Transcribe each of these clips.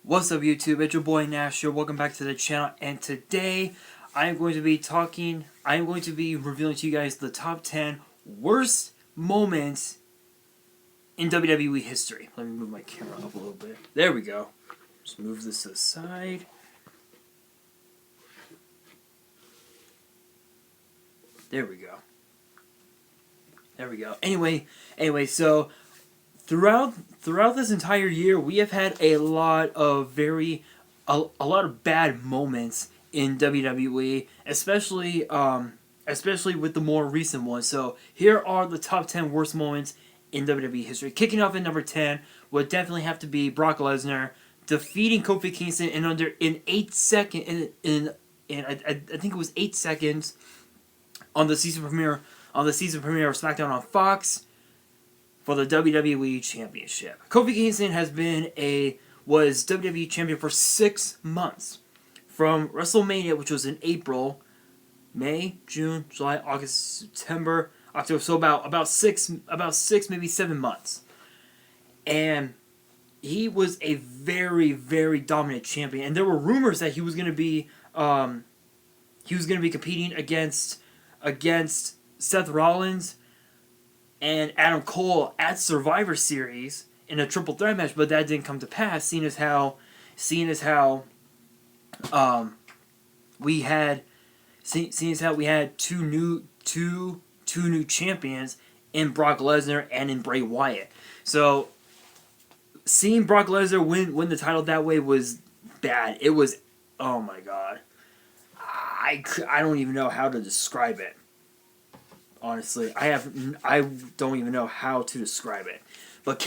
What's up YouTube, it's your boy Nash here, welcome back to the channel, and today I am going to be revealing to you guys the top 10 worst moments in WWE history. Let me move my camera up a little bit. There we go. Just move this aside. There we go. There we go. Anyway, so throughout this entire year, we have had a lot of bad moments in WWE, especially with the more recent ones. So here are the top 10 worst moments in WWE history. Kicking off at number 10 would definitely have to be Brock Lesnar defeating Kofi Kingston in 8 seconds. I think it was 8 seconds on the season premiere of SmackDown on Fox for the WWE Championship. Kofi Kingston was WWE Champion for 6 months. From WrestleMania, which was in April, May, June, July, August, September, October, so about six, maybe 7 months. And he was a very, very dominant champion. And there were rumors that he was gonna be competing against Seth Rollins and Adam Cole at Survivor Series in a triple threat match, but that didn't come to pass, seeing as how we had two new champions in Brock Lesnar and in Bray Wyatt. So seeing Brock Lesnar win the title that way was bad. It was, oh my god, I don't even know how to describe it. Honestly, I don't even know how to describe it. But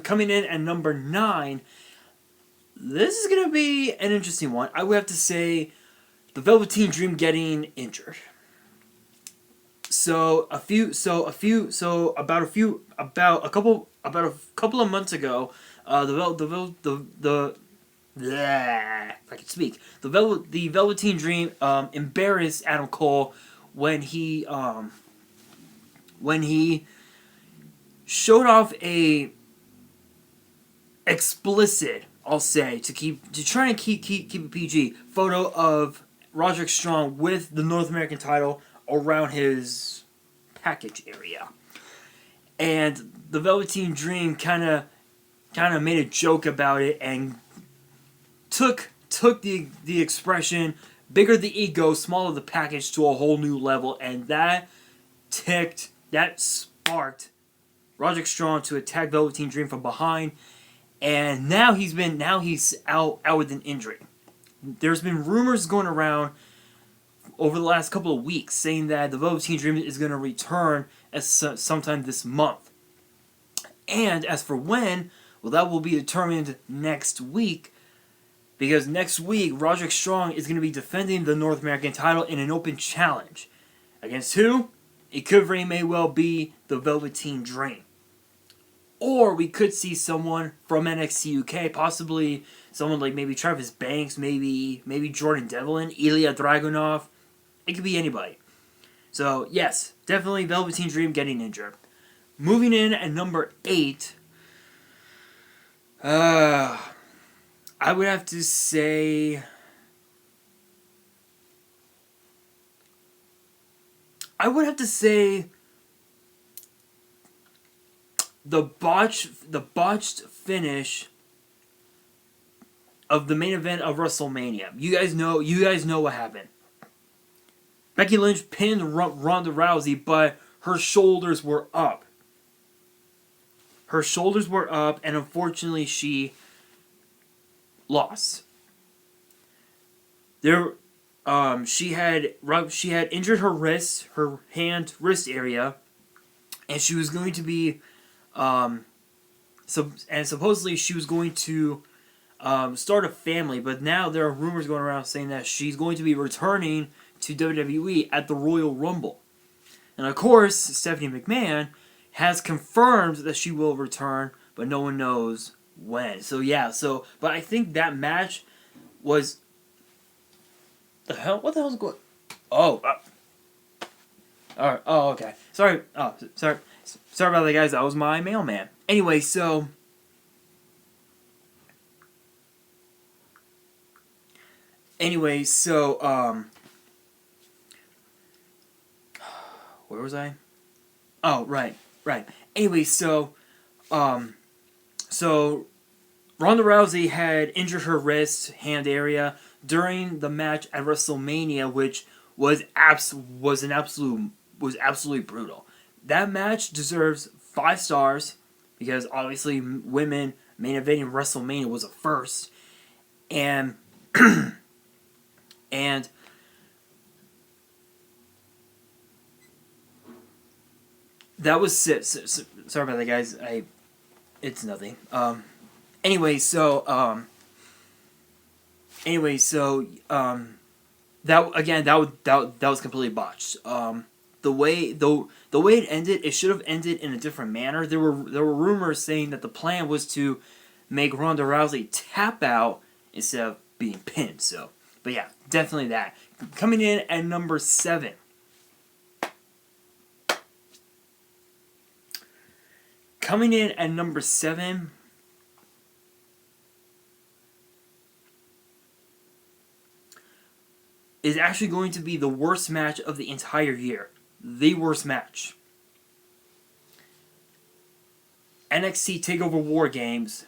coming in at number 9, this is gonna be an interesting one. I would have to say the Velveteen Dream getting injured. About a couple of months ago, the Velveteen Dream embarrassed Adam Cole when he showed off a explicit, I'll say, to try and keep it PG, photo of Roderick Strong with the North American title around his package area. And the Velveteen Dream kind of made a joke about it and took the expression "bigger the ego, smaller the package" to a whole new level, and that sparked Roderick Strong to attack Velveteen Dream from behind, and now he's out with an injury. There's been rumors going around over the last couple of weeks saying that the Velveteen Dream is going to return sometime this month. And as for when, well, that will be determined next week, because next week Roderick Strong is going to be defending the North American title in an open challenge. Against who? It could very may well be the Velveteen Dream. Or we could see someone from NXT UK, possibly someone like maybe Travis Banks, maybe Jordan Devlin, Ilya Dragunov. It could be anybody. So yes, definitely Velveteen Dream getting injured. Moving in at number 8, I would have to say the botched finish of the main event of WrestleMania. You guys know what happened. Becky Lynch pinned Ronda Rousey, but her shoulders were up. And unfortunately she lost. She had injured her wrist, her wrist area, and she was going to be supposedly she was going to start a family, but now there are rumors going around saying that she's going to be returning to WWE at the Royal Rumble. And of course, Stephanie McMahon has confirmed that she will return, but no one knows when. So yeah, but I think that match was... What the hell's going... Oh. Alright, oh, okay. Sorry about that, guys. That was my mailman. Anyway, so... Anyway, so where was I? Oh, right. Anyway, so so Ronda Rousey had injured her wrist, hand area during the match at WrestleMania, which was absolutely brutal. That match deserves 5 stars because obviously women main eventing WrestleMania was a first, and and that was sorry about that, guys. It's nothing. Anyway, so that was completely botched. The way it ended, it should have ended in a different manner. There were rumors saying that the plan was to make Ronda Rousey tap out instead of being pinned. So, but yeah, definitely that. Coming in at number 7. Coming in at number 7. Is actually going to be the worst match of the entire year. The worst match. NXT TakeOver War Games.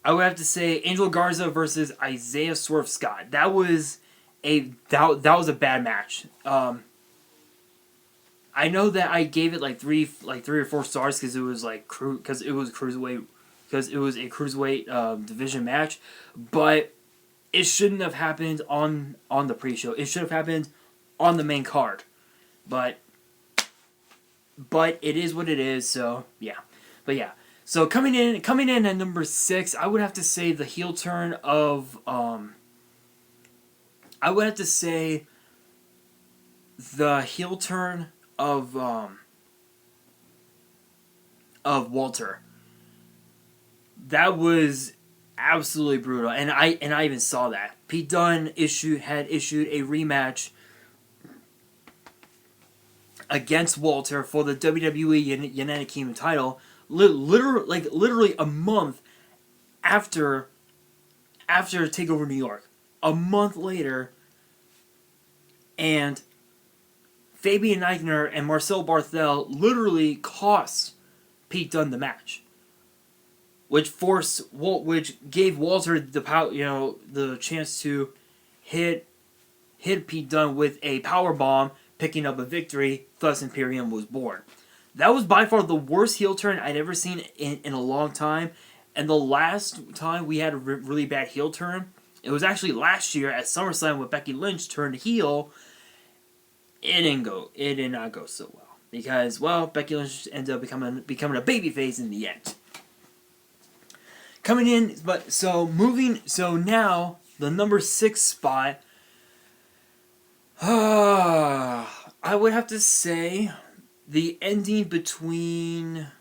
I would have to say Angel Garza versus Isaiah Swerve Scott. That was a bad match. I know that I gave it like 3 or 4 stars because it was a cruiserweight division match, but it shouldn't have happened on the pre-show. It should have happened on the main card, but it is what it is. So yeah, but yeah. So coming in at number 6, I would have to say the heel turn of Walter. That was absolutely brutal, and I even saw that Pete Dunne had issued a rematch against Walter for the WWE United Kingdom title, literally a month after TakeOver New York, a month later, and Fabian Eichner and Marcel Barthel literally cost Pete Dunne the match, which gave Walter the chance to hit Pete Dunne with a power bomb, picking up a victory. Thus, Imperium was born. That was by far the worst heel turn I'd ever seen in a long time, and the last time we had a really bad heel turn, it was actually last year at SummerSlam when Becky Lynch turned heel. It did not go so well because, well, Becky Lynch ended up becoming a babyface in the end. Coming in, so now the number 6 spot. I would have to say the ending between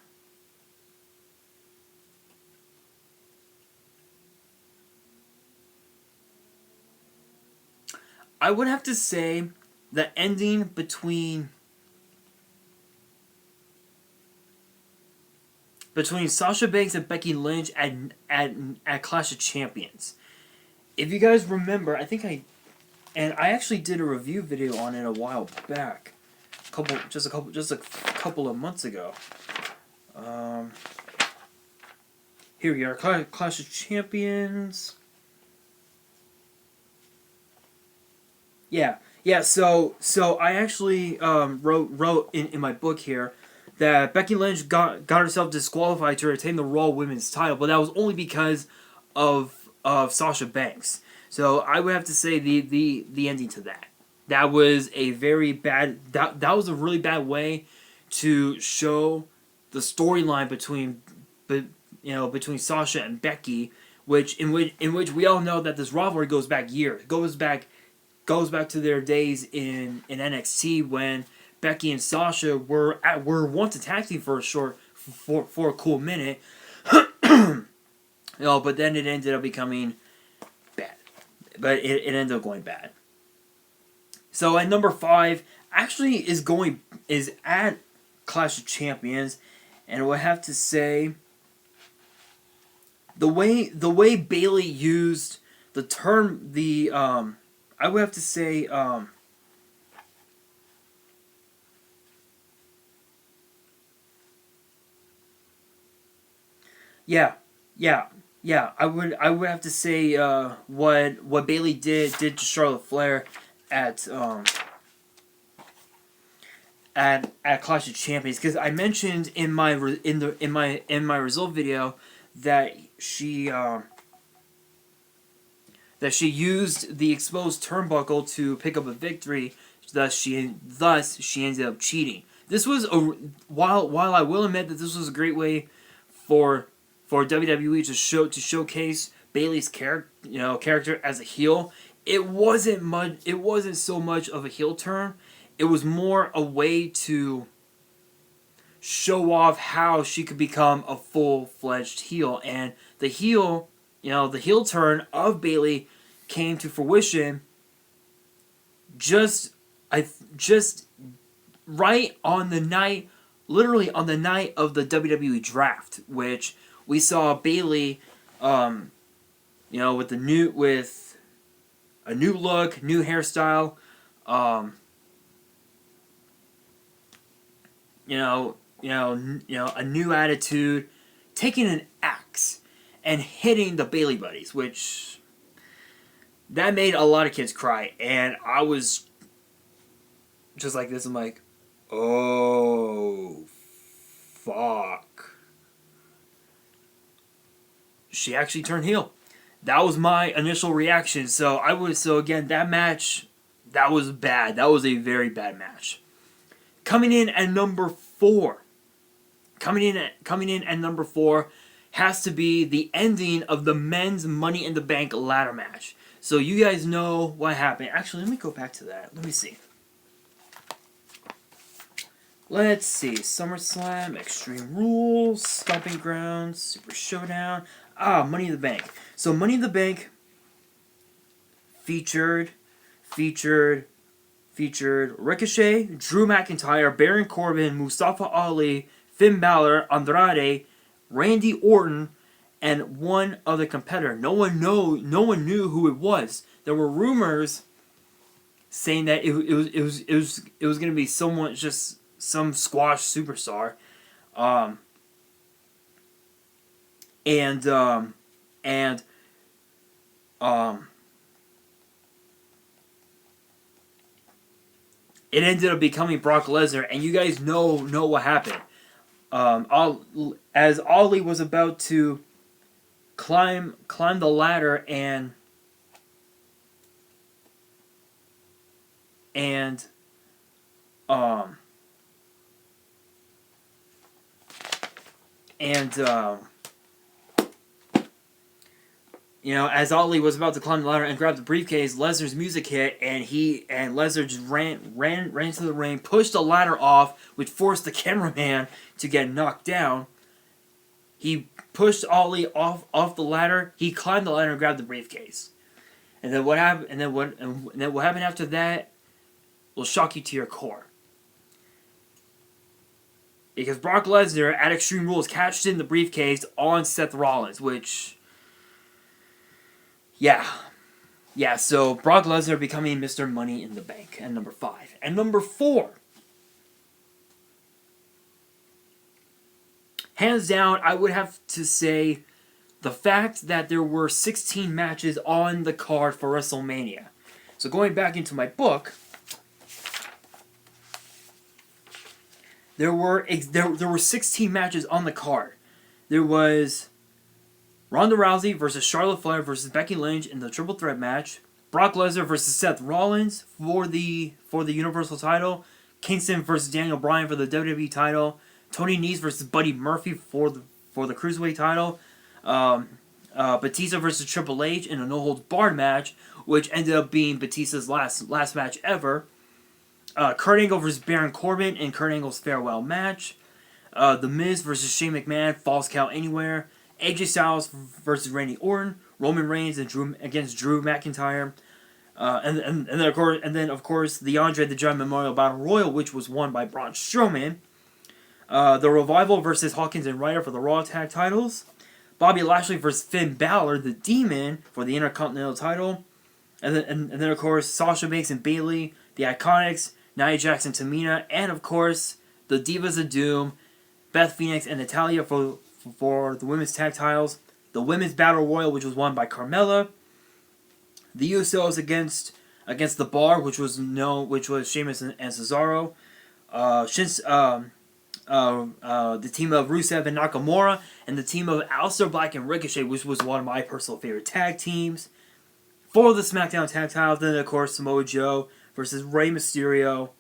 Sasha Banks and Becky Lynch at Clash of Champions. If you guys remember, I actually did a review video on it a while back, just a couple of months ago. Here we are, Clash of Champions. Yeah. So I actually wrote in my book here that Becky Lynch got herself disqualified to retain the Raw Women's title, but that was only because of Sasha Banks. So I would have to say the ending to that. That was a very bad. That was a really bad way to show the storyline between Sasha and Becky, in which we all know that this rivalry goes back years. Goes back to their days in NXT when Becky and Sasha were once a tag team for a cool minute. But then it ended up becoming bad. But it ended up going bad. So at number 5 actually is at Clash of Champions, and I would have to say the way Bayley used the term I would have to say yeah, yeah, yeah. I would have to say what Bayley did to Charlotte Flair at at Clash of Champions, because I mentioned in my result video that she used the exposed turnbuckle to pick up a victory. Thus she ended up cheating. This was while I will admit that this was a great way for WWE to showcase Bayley's character as a heel. It wasn't so much of a heel turn. It was more a way to show off how she could become a full-fledged heel, and the heel turn of Bayley came to fruition just right on the night, literally on the night of the WWE draft, which we saw Bayley, with a new look, new hairstyle, a new attitude, taking an axe and hitting the Bayley buddies, which that made a lot of kids cry, and I was just like this. I'm like, oh, fuck. She actually turned heel. That was my initial reaction. So again, that match, that was bad. That was a very bad match. Coming in at number 4 has to be the ending of the men's Money in the Bank ladder match. So you guys know what happened. Actually, let me go back to that. Let me see. Let's see. SummerSlam, Extreme Rules, Stomping Grounds, Super Showdown. Money in the Bank. So Money in the Bank featured Ricochet, Drew McIntyre, Baron Corbin, Mustafa Ali, Finn Balor, Andrade, Randy Orton, and one other competitor. No one knew who it was. There were rumors saying that it was going to be someone, just some squash superstar, it ended up becoming Brock Lesnar, and you guys know what happened. As Ali was about to climb the ladder and as Ali was about to climb the ladder and grab the briefcase, Lesnar's music hit, and Lesnar just ran to the ring, pushed the ladder off, which forced the cameraman to get knocked down. He pushed Ali off the ladder. He climbed the ladder and grabbed the briefcase. And then what happened? And then what happened after that will shock you to your core. Because Brock Lesnar at Extreme Rules cashed in the briefcase on Seth Rollins, which, yeah, so Brock Lesnar becoming Mr. Money in the Bank at number 5. And number 4, hands down, I would have to say the fact that there were 16 matches on the card for WrestleMania. So going back into my book, there were 16 matches on the card. There was Ronda Rousey versus Charlotte Flair versus Becky Lynch in the triple threat match. Brock Lesnar versus Seth Rollins for the Universal title. Kingston versus Daniel Bryan for the WWE title. Tony Nese versus Buddy Murphy for the Cruiserweight title. Batista versus Triple H in a no holds barred match, which ended up being Batista's last match ever. Kurt Angle versus Baron Corbin in Kurt Angle's farewell match. The Miz versus Shane McMahon, Falls Count Anywhere. AJ Styles versus Randy Orton. Roman Reigns against Drew McIntyre. And then of course the Andre the Giant Memorial Battle Royal, which was won by Braun Strowman. The Revival versus Hawkins and Ryder for the Raw Tag titles. Bobby Lashley versus Finn Balor, the Demon, for the Intercontinental title. And then of course, Sasha Banks and Bayley, the Iconics, Nia Jax and Tamina, and of course, the Divas of Doom, Beth Phoenix and Natalya for the women's tag titles. The women's battle royal, which was won by Carmella. The Usos against the Bar, which was Sheamus and Cesaro. The team of Rusev and Nakamura, and the team of Aleister Black and Ricochet, which was one of my personal favorite tag teams. For the SmackDown tag titles, then of course Samoa Joe versus Rey Mysterio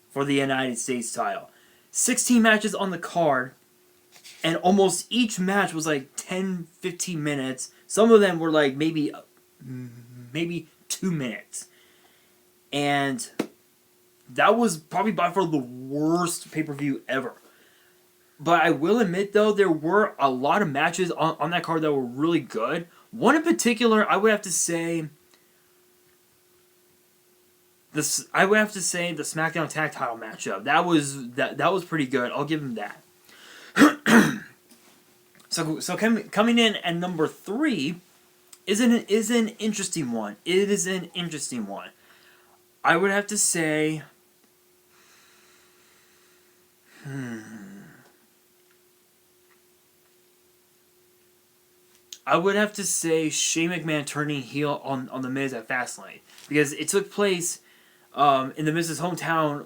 for the United States title. 16 matches on the card, and almost each match was like 10-15 minutes. Some of them were like maybe 2 minutes. And that was probably by far the worst pay-per-view ever. But I will admit, though, there were a lot of matches on that card that were really good. One in particular, I would have to say the SmackDown Tag Title matchup. That was pretty good. I'll give him that. So coming in at number 3 is an interesting one. It is an interesting one. I would have to say. I would have to say Shane McMahon turning heel on The Miz at Fastlane, because it took place in The Miz's hometown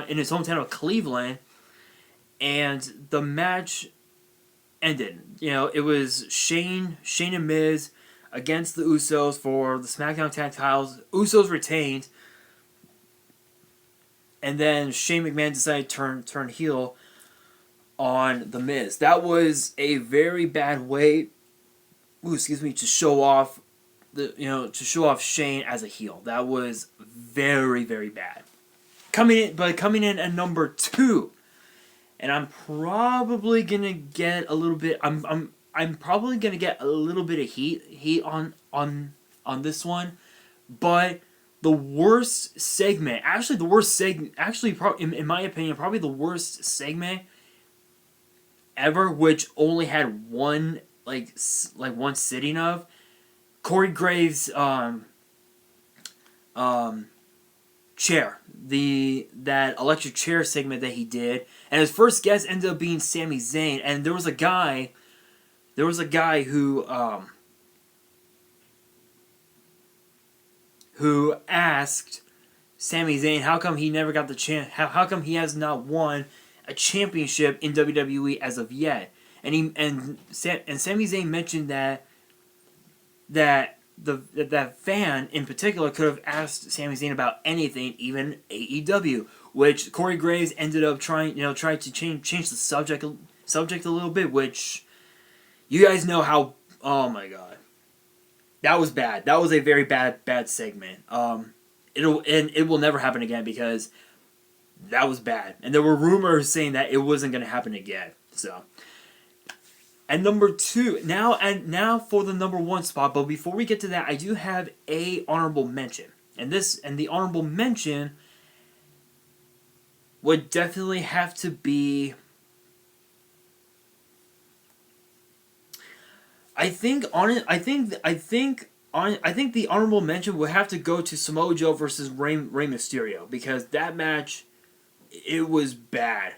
in his hometown of Cleveland, and the match ended. You know, it was Shane and Miz against the Usos for the SmackDown Tag Titles. Usos retained, and then Shane McMahon decided to turn heel on The Miz. That was a very bad way, to show off Shane as a heel. That was very, very bad. Coming in at number 2, and I'm probably gonna get a little bit. I'm probably gonna get a little bit of heat on this one, but the worst segment, in my opinion, probably the worst segment ever, which only had one one sitting of Corey Graves' chair, that electric chair segment that he did, and his first guest ended up being Sami Zayn, and there was a guy who asked Sami Zayn how come he never got the chance, how come he has not won a championship in WWE as of yet, and Sami Zayn mentioned that fan in particular could have asked Sami Zayn about anything, even AEW, which Corey Graves ended up trying to change the subject a little bit, which you guys know how. Oh my god, that was bad. That was a very bad segment. It will never happen again, because that was bad, and there were rumors saying that it wasn't going to happen again. So, and number 2 now for the number 1 spot. But before we get to that, I do have a honorable mention, and the honorable mention would definitely have to be. I think the honorable mention would have to go to Samoa Joe versus Rey Mysterio, because that match, it was bad.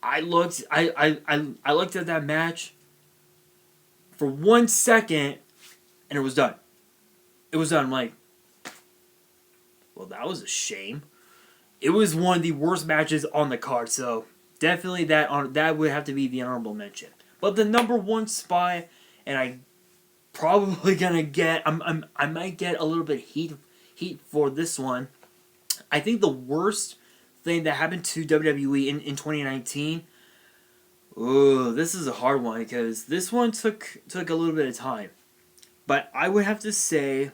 I looked at that match for 1 second, and it was done. It was done. I'm like, well, that was a shame. It was one of the worst matches on the card, so definitely that would have to be the honorable mention. But the number 1 spot, and I probably gonna get, I might get a little bit heat for this one. I think the worst thing that happened to WWE in 2019. Ooh, this is a hard one, because this one took a little bit of time. But I would have to say,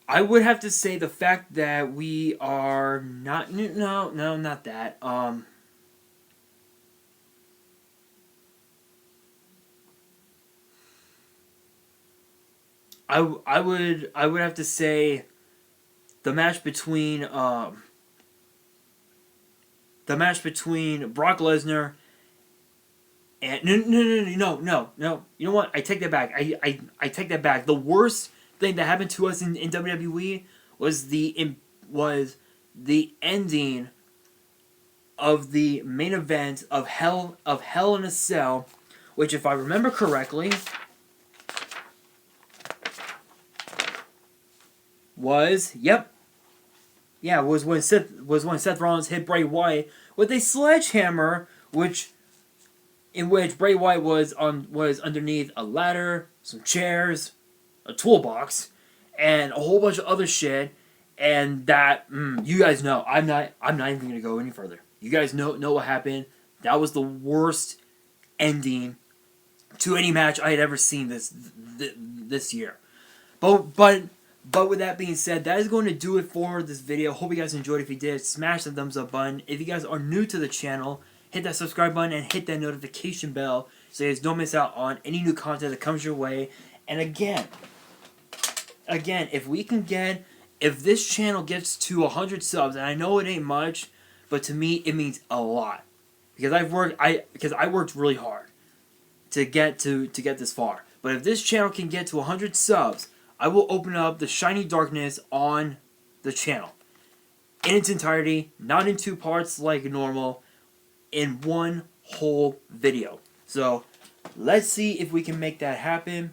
the fact that we are not not that I would have to say the match between Brock Lesnar and no. You know what? I take that back. I take that back. The worst thing that happened to us in WWE was the ending of the main event of Hell in a Cell, which, if I remember correctly, was when Seth Rollins hit Bray Wyatt with a sledgehammer, in which Bray Wyatt was underneath a ladder, some chairs, a toolbox, and a whole bunch of other shit. And that you guys know, I'm not even gonna go any further. You guys know what happened. That was the worst ending to any match I had ever seen this year. But with that being said, that is going to do it for this video. Hope you guys enjoyed. If you did, smash the thumbs up button. If you guys are new to the channel, hit that subscribe button and hit that notification bell so you guys don't miss out on any new content that comes your way. And again, if this channel gets to 100 subs, and I know it ain't much, but to me it means a lot, because I worked really hard to get this far. But if this channel can get to 100 subs, I will open up the Shiny Darkness on the channel in its entirety, not in 2 parts like normal, in one whole video. So let's see if we can make that happen.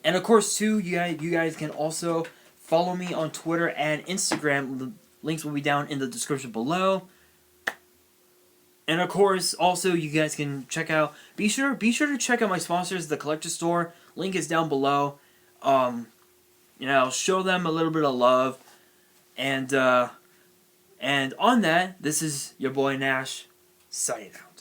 And of course, too, you guys can also follow me on Twitter and Instagram. The links will be down in the description below. And of course, also, you guys can check out. Be sure to check out my sponsors, the Collector Store. Link is down below. Show them a little bit of love. And on that, this is your boy Nash signing out.